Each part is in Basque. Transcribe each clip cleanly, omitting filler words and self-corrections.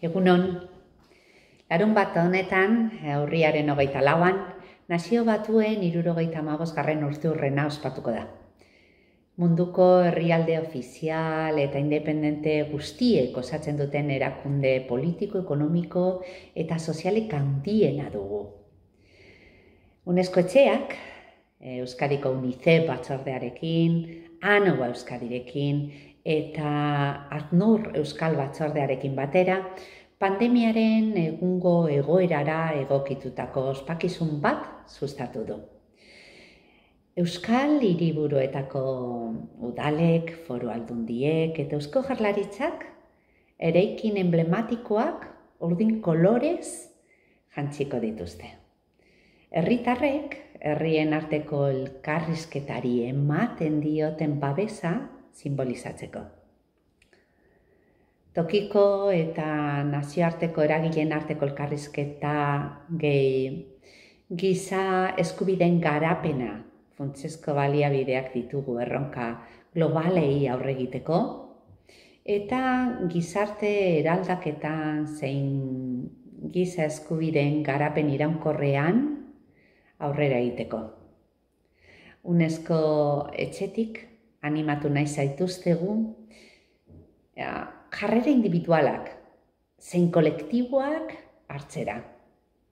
Egunon, larunbat honetan, urriaren 24an, Nazio Batuen 75. urteurrena ospatuko da. Munduko herrialde ofizial eta independente guztiek osatzen duten erakunde politiko, ekonomiko eta sozialik handiena dugu. UNESCO etxeak, Euskadiko UNICEF batzordearekin, ANOVA Euskadirekin eta ACNUR Euskal batzordearekin batera, pandemiaren egungo egoerara egokitutako ospakizun bat sustatu du. Euskal hiriburuetako udalek, foru aldundiek eta Eusko Jaurlaritzak eraikin emblematikoak urdin kolorez jantziko dituzte. Herritarrek herrien arteko elkarrizketari ematen dioten babesa simbolizatzeko. Tokiko eta nazioarteko eragileen arteko elkarrizketa giza eskubideen garapena funtsezko baliabideak ditugu erronka globalei aurre egiteko eta gizarte eraldaketan zein giza eskubideen garapen iraunkorrean aurrera egiteko. UNESCO etxetik animatu nahi zaituztegu jarrera individualak zein kolektiboak hartzera.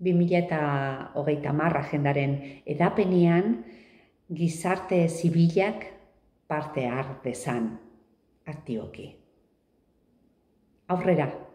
2030 agendaren edapenean gizarte zibilak parte har dezan aktiboki. Aurrera!